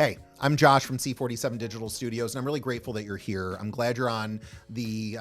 Hey, I'm Josh from C47 Digital Studios, and I'm really grateful that you're here. I'm glad you're on the,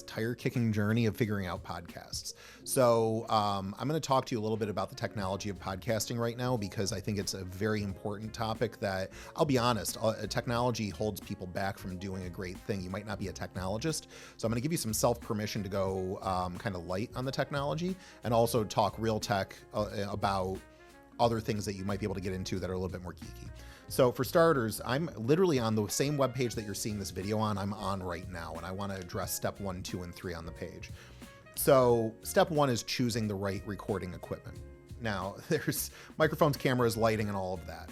tire-kicking journey of figuring out podcasts. So I'm going to talk to you a little bit about the technology of podcasting right now, because I think it's a very important topic that, I'll be honest, technology holds people back from doing a great thing. You might not be a technologist, so I'm going to give you some self-permission to go kind of light on the technology, and also talk real tech about other things that you might be able to get into that are a little bit more geeky. So for starters, I'm literally on the same webpage that you're seeing this video on, I'm on right now, and I want to address step 1, 2, and 3 on the page. So step 1 is choosing the right recording equipment. Now, there's microphones, cameras, lighting, and all of that.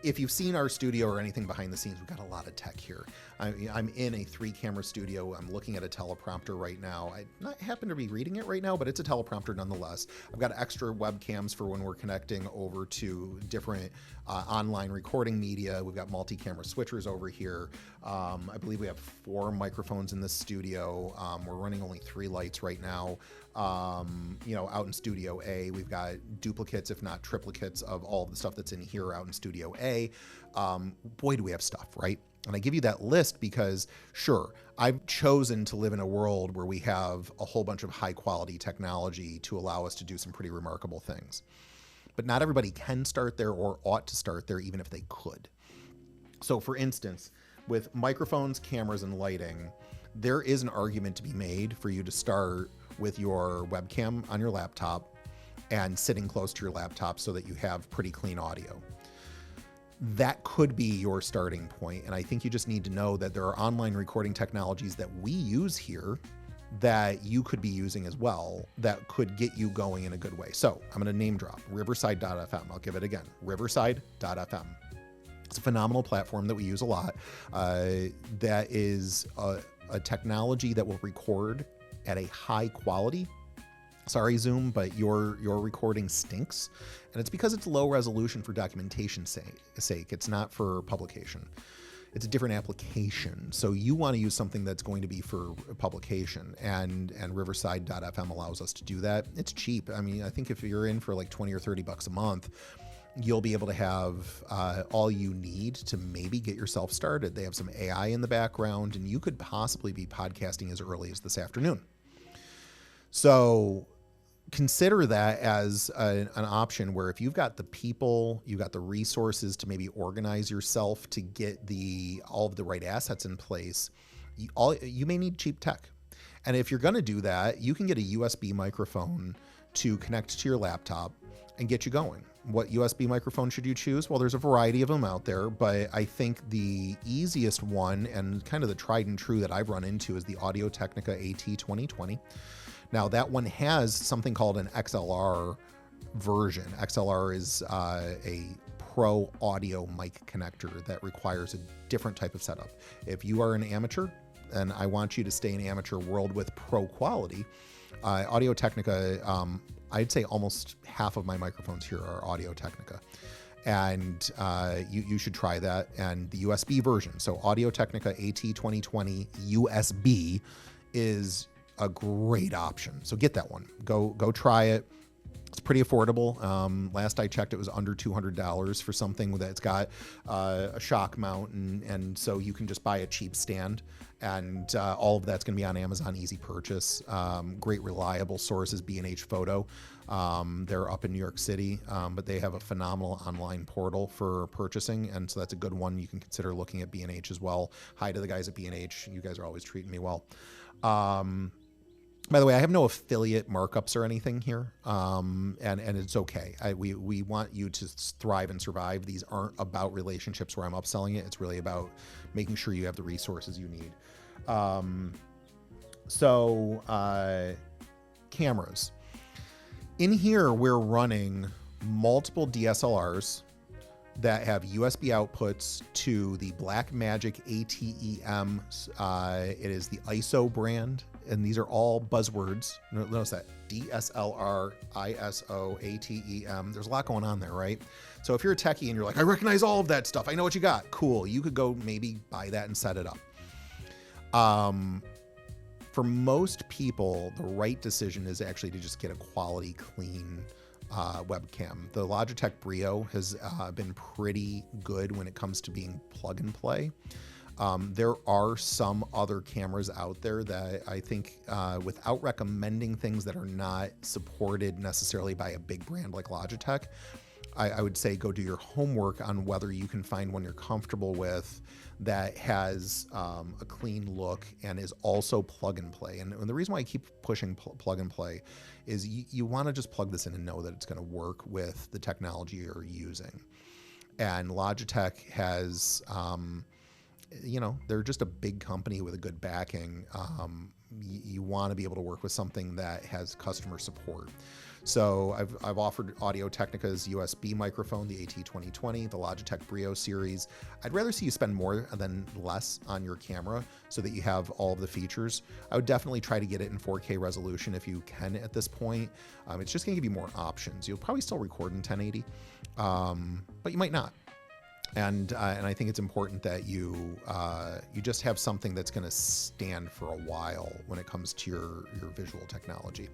If you've seen our studio or anything behind the scenes, we've got a lot of tech here. I'm in a 3-camera studio. I'm looking at a teleprompter right now. I not happen to be reading it right now, but it's a teleprompter nonetheless. I've got extra webcams for when we're connecting over to different online recording media. We've got multi-camera switchers over here. I believe we have 4 microphones in this studio. We're running only 3 lights right now. Out in Studio A, we've got duplicates, if not triplicates, of all of the stuff that's in here out in Studio A. Boy, do we have stuff, right? And I give you that list because, sure, I've chosen to live in a world where we have a whole bunch of high quality technology to allow us to do some pretty remarkable things. But not everybody can start there or ought to start there, even if they could. So for instance, with microphones, cameras, and lighting, there is an argument to be made for you to start with your webcam on your laptop and sitting close to your laptop so that you have pretty clean audio. That could be your starting point, and I think you just need to know that there are online recording technologies that we use here that you could be using as well that could get you going in a good way. So I'm going to name drop Riverside.fm. I'll give it again, Riverside.fm. It's a phenomenal platform that we use a lot. That is a technology that will record at a high quality. Sorry, Zoom, but your recording stinks. And it's because it's low resolution for documentation's sake. It's not for publication. It's a different application. So you want to use something that's going to be for publication, and Riverside.fm allows us to do that. It's cheap. I mean, I think if you're in for like 20 or 30 bucks a month, you'll be able to have all you need to maybe get yourself started. They have some AI in the background, and you could possibly be podcasting as early as this afternoon. So consider that as an option where if you've got the people, you've got the resources to maybe organize yourself to get all of the right assets in place, you may need cheap tech. And if you're going to do that, you can get a USB microphone to connect to your laptop and get you going. What USB microphone should you choose? Well, there's a variety of them out there, but I think the easiest one and kind of the tried and true that I've run into is the Audio-Technica AT2020. Now that one has something called an XLR version. XLR is a pro audio mic connector that requires a different type of setup. If you are an amateur, and I want you to stay in amateur world with pro quality, Audio-Technica, I'd say almost half of my microphones here are Audio-Technica. And you should try that. And the USB version, so Audio-Technica AT2020 USB is a great option. So get that one. Go try it. It's pretty affordable. Last I checked, it was under $200 for something that's got a shock mount, and so you can just buy a cheap stand, and all of that's going to be on Amazon Easy Purchase. Great reliable sources, B&H Photo. They're up in New York City, but they have a phenomenal online portal for purchasing, and so that's a good one. You can consider looking at B&H as well. Hi to the guys at B&H. You guys are always treating me well. By the way, I have no affiliate markups or anything here, and it's okay. We want you to thrive and survive. These aren't about relationships where I'm upselling it. It's really about making sure you have the resources you need. Cameras. In here, we're running multiple DSLRs that have USB outputs to the Blackmagic ATEM. It is the ISO brand, and these are all buzzwords. Notice that, DSLR, ISO, ATEM. There's a lot going on there, right? So if you're a techie and you're like, I recognize all of that stuff, I know what you got, cool. You could go maybe buy that and set it up. For most people, the right decision is actually to just get a quality, clean webcam. The Logitech Brio has been pretty good when it comes to being plug and play. There are some other cameras out there that I think, without recommending things that are not supported necessarily by a big brand like Logitech, I would say go do your homework on whether you can find one you're comfortable with that has a clean look and is also plug and play. And the reason why I keep pushing plug and play is you want to just plug this in and know that it's going to work with the technology you're using. And Logitech has, they're just a big company with a good backing. You want to be able to work with something that has customer support. So I've offered Audio-Technica's USB microphone, the AT2020, the Logitech Brio series. I'd rather see you spend more than less on your camera so that you have all of the features. I would definitely try to get it in 4K resolution if you can at this point. It's just going to give you more options. You'll probably still record in 1080, but you might not. And I think it's important that you just have something that's going to stand for a while when it comes to your visual technology.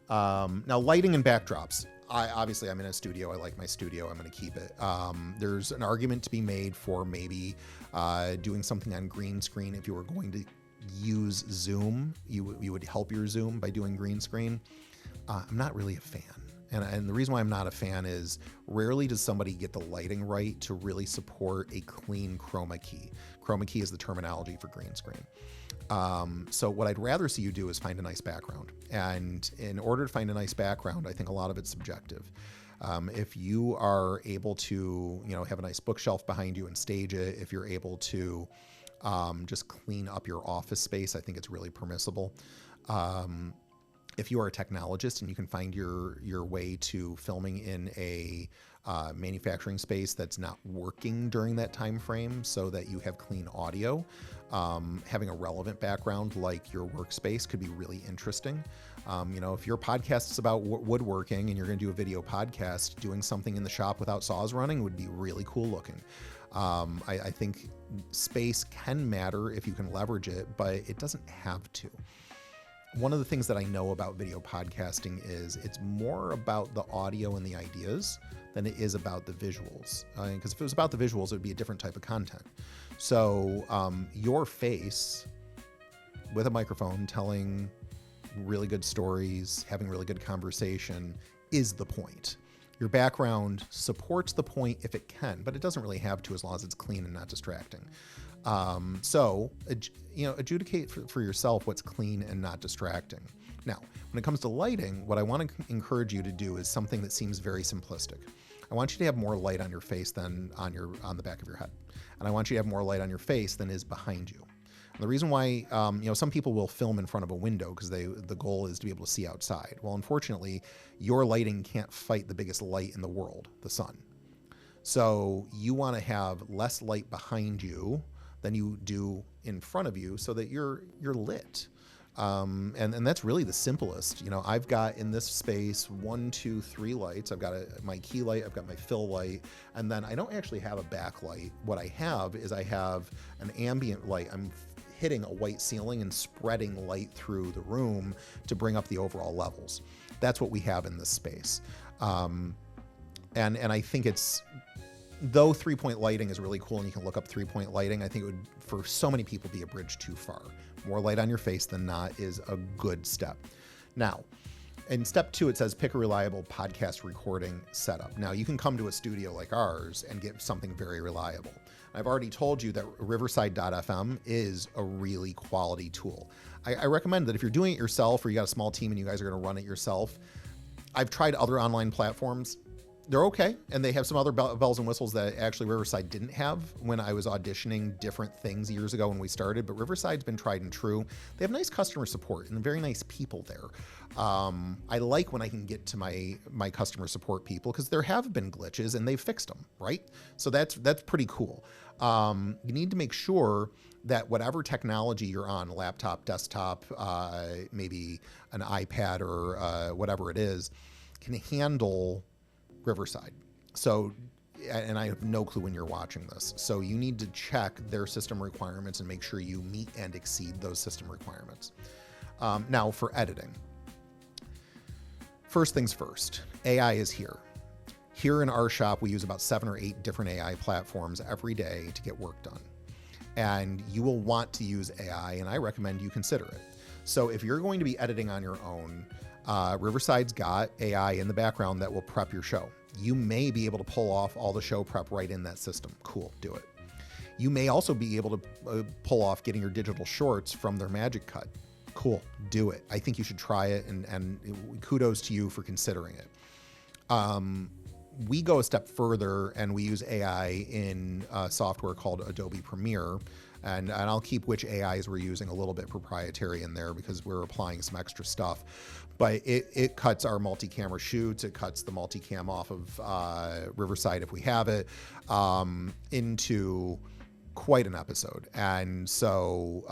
Now, lighting and backdrops. Obviously, I'm in a studio. I like my studio. I'm going to keep it. There's an argument to be made for maybe doing something on green screen. If you were going to use Zoom, you would help your Zoom by doing green screen. I'm not really a fan. And the reason why I'm not a fan is rarely does somebody get the lighting right to really support a clean chroma key. Chroma key is the terminology for green screen. So what I'd rather see you do is find a nice background. And in order to find a nice background, I think a lot of it's subjective. If you are able to, have a nice bookshelf behind you and stage it, if you're able to just clean up your office space, I think it's really permissible. If you are a technologist and you can find your way to filming in a manufacturing space that's not working during that time frame so that you have clean audio, having a relevant background like your workspace could be really interesting. If your podcast is about woodworking and you're going to do a video podcast, doing something in the shop without saws running would be really cool looking. I think space can matter if you can leverage it, but it doesn't have to. One of the things that I know about video podcasting is it's more about the audio and the ideas than it is about the visuals. Because if it was about the visuals, it would be a different type of content. So your face with a microphone telling really good stories, having really good conversation is the point. Your background supports the point if it can, but it doesn't really have to as long as it's clean and not distracting. So adjudicate for yourself what's clean and not distracting. Now, when it comes to lighting, what I want to encourage you to do is something that seems very simplistic. I want you to have more light on your face than on the back of your head. And I want you to have more light on your face than is behind you. And the reason why, some people will film in front of a window because the goal is to be able to see outside. Well, unfortunately, your lighting can't fight the biggest light in the world, the sun. So you want to have less light behind you than you do in front of you so that you're lit. And that's really the simplest. I've got in this space 1, 2, 3 lights. I've got my key light, I've got my fill light, and then I don't actually have a backlight. What I have is I have an ambient light. I'm hitting a white ceiling and spreading light through the room to bring up the overall levels. That's what we have in this space. And I think though 3-point lighting is really cool and you can look up 3-point lighting, I think it would, for so many people, be a bridge too far. More light on your face than not is a good step. Now, in step 2, it says pick a reliable podcast recording setup. Now, you can come to a studio like ours and get something very reliable. I've already told you that RiversideFM is a really quality tool. I recommend that if you're doing it yourself or you got a small team and you guys are going to run it yourself, I've tried other online platforms. They're okay, and they have some other bells and whistles that actually Riverside didn't have when I was auditioning different things years ago when we started, but Riverside's been tried and true. They have nice customer support and very nice people there. I like when I can get to my customer support people because there have been glitches and they've fixed them, right? So that's pretty cool. You need to make sure that whatever technology you're on, laptop, desktop, maybe an iPad or whatever it is, can handle Riverside. So, and I have no clue when you're watching this. So you need to check their system requirements and make sure you meet and exceed those system requirements. Now for editing. First things first, AI is here. Here in our shop, we use about 7 or 8 different AI platforms every day to get work done. And you will want to use AI, and I recommend you consider it. So if you're going to be editing on your own, Riverside's got AI in the background that will prep your show. You may be able to pull off all the show prep right in that system. Cool, do it. You may also be able to pull off getting your digital shorts from their Magic Cut. Cool, do it. I think you should try it, and kudos to you for considering it. We go a step further and we use AI in software called Adobe Premiere. And I'll keep which AIs we're using a little bit proprietary in there because we're applying some extra stuff. But it cuts our multi-camera shoots. It cuts the multicam off of Riverside if we have it into quite an episode. And so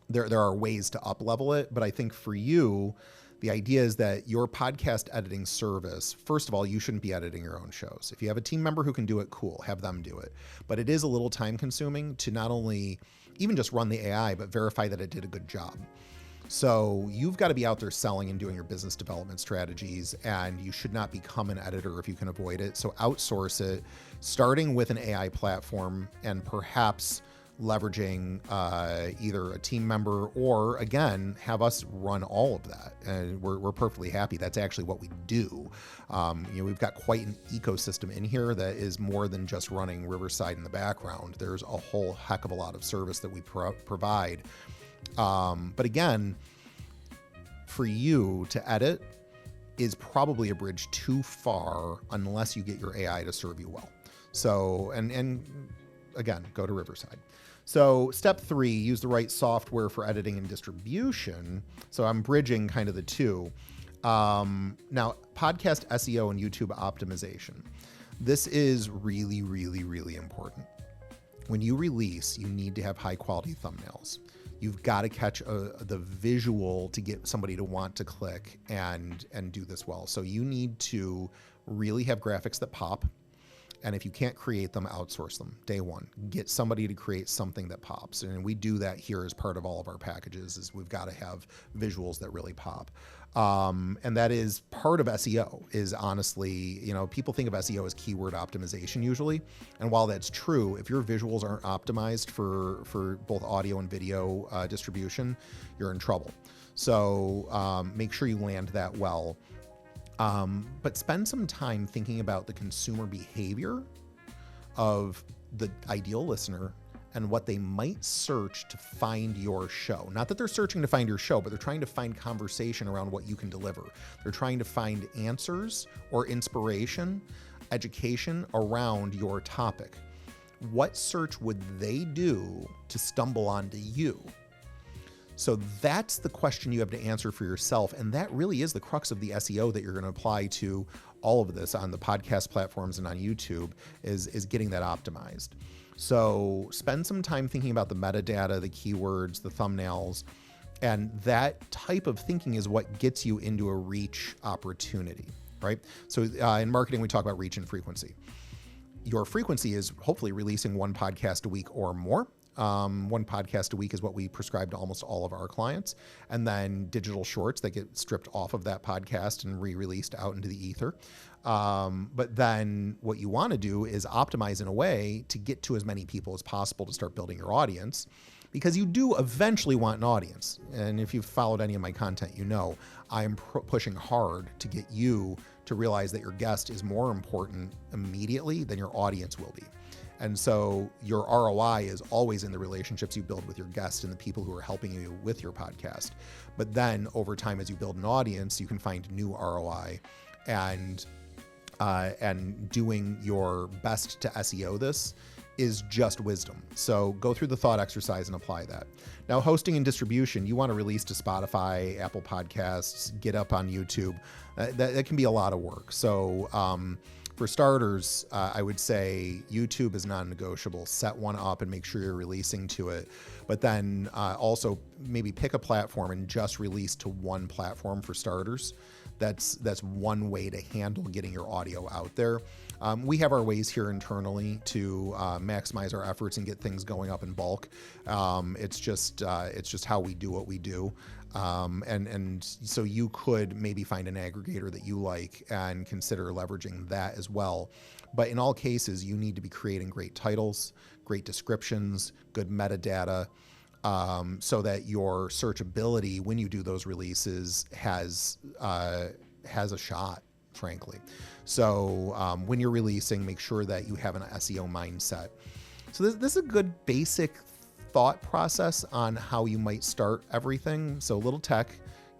there are ways to up-level it. But I think for you, the idea is that your podcast editing service, first of all, you shouldn't be editing your own shows. If you have a team member who can do it, cool, have them do it. But it is a little time consuming to not only even just run the AI, but verify that it did a good job. So you've got to be out there selling and doing your business development strategies, and you should not become an editor if you can avoid it. So outsource it, starting with an AI platform and perhaps leveraging either a team member or, again, have us run all of that. And we're perfectly happy. That's actually what we do. We've got quite an ecosystem in here that is more than just running Riverside in the background. There's a whole heck of a lot of service that we provide. But again, for you to edit is probably a bridge too far unless you get your AI to serve you well. So, and again, go to Riverside. So step 3, use the right software for editing and distribution. So I'm bridging kind of the two. Now, podcast SEO and YouTube optimization. This is really, really, really important. When you release, you need to have high quality thumbnails. You've got to catch the visual to get somebody to want to click and do this well. So you need to really have graphics that pop. And if you can't create them, outsource them. Day one, get somebody to create something that pops. And we do that here as part of all of our packages, is we've got to have visuals that really pop. And that is part of SEO, is honestly, people think of SEO as keyword optimization usually. And while that's true, if your visuals aren't optimized for both audio and video distribution, you're in trouble. So make sure you land that well. But spend some time thinking about the consumer behavior of the ideal listener and what they might search to find your show. Not that they're searching to find your show, but they're trying to find conversation around what you can deliver. They're trying to find answers or inspiration, education around your topic. What search would they do to stumble onto you? So that's the question you have to answer for yourself. And that really is the crux of the SEO that you're going to apply to all of this on the podcast platforms and on YouTube, is getting that optimized. So spend some time thinking about the metadata, the keywords, the thumbnails, and that type of thinking is what gets you into a reach opportunity, right? So in marketing, we talk about reach and frequency. Your frequency is hopefully releasing one podcast a week or more. One podcast a week is what we prescribe to almost all of our clients. And then digital shorts that get stripped off of that podcast and re-released out into the ether. But then what you want to do is optimize in a way to get to as many people as possible to start building your audience, because you do eventually want an audience. And if you've followed any of my content, I'm pushing hard to get you to realize that your guest is more important immediately than your audience will be. And so your ROI is always in the relationships you build with your guests and the people who are helping you with your podcast. But then over time, as you build an audience, you can find new ROI, and doing your best to SEO this is just wisdom. So go through the thought exercise and apply that. Now, hosting and distribution, you want to release to Spotify, Apple Podcasts, get up on YouTube. That can be a lot of work. So for starters, I would say YouTube is non-negotiable. Set one up and make sure you're releasing to it. But then also maybe pick a platform and just release to one platform for starters. That's one way to handle getting your audio out there. We have our ways here internally to maximize our efforts and get things going up in bulk. It's just how we do what we do. And so you could maybe find an aggregator that you like and consider leveraging that as well. But in all cases, you need to be creating great titles, great descriptions, good metadata, so that your searchability when you do those releases has a shot, frankly. So when you're releasing, make sure that you have an SEO mindset. So this is a good basic thought process on how you might start everything. So a little tech,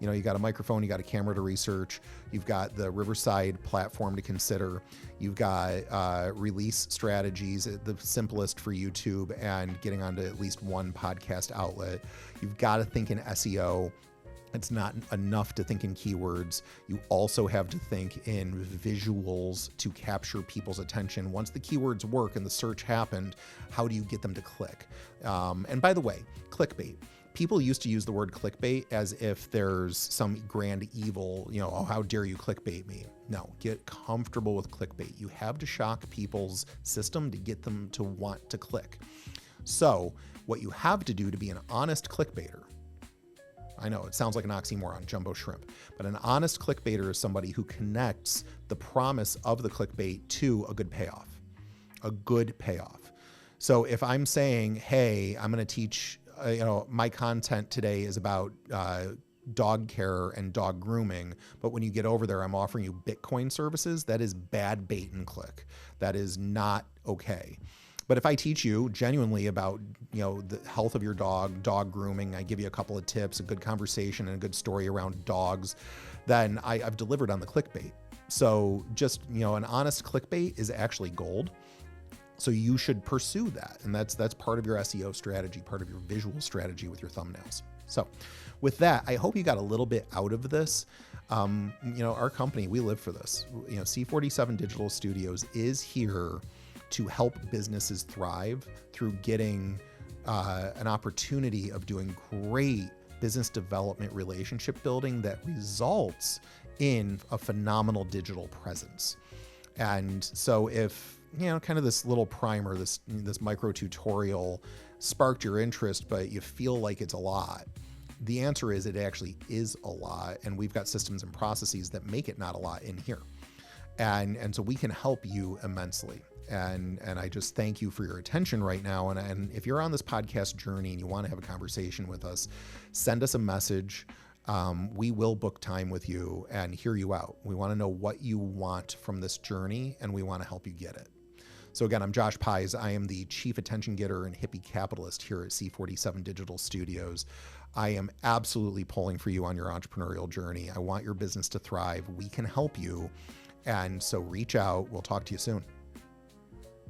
you got a microphone, you got a camera to research, you've got the Riverside platform to consider, you've got release strategies, the simplest for YouTube and getting onto at least one podcast outlet. You've got to think in SEO. It's not enough to think in keywords. You also have to think in visuals to capture people's attention. Once the keywords work and the search happened, how do you get them to click? And by the way, clickbait. People used to use the word clickbait as if there's some grand evil, oh, how dare you clickbait me? No, get comfortable with clickbait. You have to shock people's system to get them to want to click. So what you have to do to be an honest clickbaiter, I know it sounds like an oxymoron, jumbo shrimp, but an honest clickbaiter is somebody who connects the promise of the clickbait to a good payoff, So if I'm saying, hey, I'm going to teach, my content today is about dog care and dog grooming, but when you get over there, I'm offering you Bitcoin services, that is bad bait and click. That is not okay. But if I teach you genuinely about, the health of your dog grooming, I give you a couple of tips, a good conversation, and a good story around dogs, then I've delivered on the clickbait. So just, an honest clickbait is actually gold. So you should pursue that. And that's part of your SEO strategy, part of your visual strategy with your thumbnails. So with that, I hope you got a little bit out of this. Our company, we live for this. C47 Digital Studios is here to help businesses thrive through getting an opportunity of doing great business development, relationship building that results in a phenomenal digital presence. And so if, kind of this little primer, this micro tutorial sparked your interest, but you feel like it's a lot, the answer is it actually is a lot. And we've got systems and processes that make it not a lot in here. And so we can help you immensely. And I just thank you for your attention right now. And if you're on this podcast journey and you want to have a conversation with us, send us a message. We will book time with you and hear you out. We want to know what you want from this journey, and we want to help you get it. So again, I'm Josh Pies. I am the chief attention getter and hippie capitalist here at C47 Digital Studios. I am absolutely pulling for you on your entrepreneurial journey. I want your business to thrive. We can help you. And so reach out. We'll talk to you soon.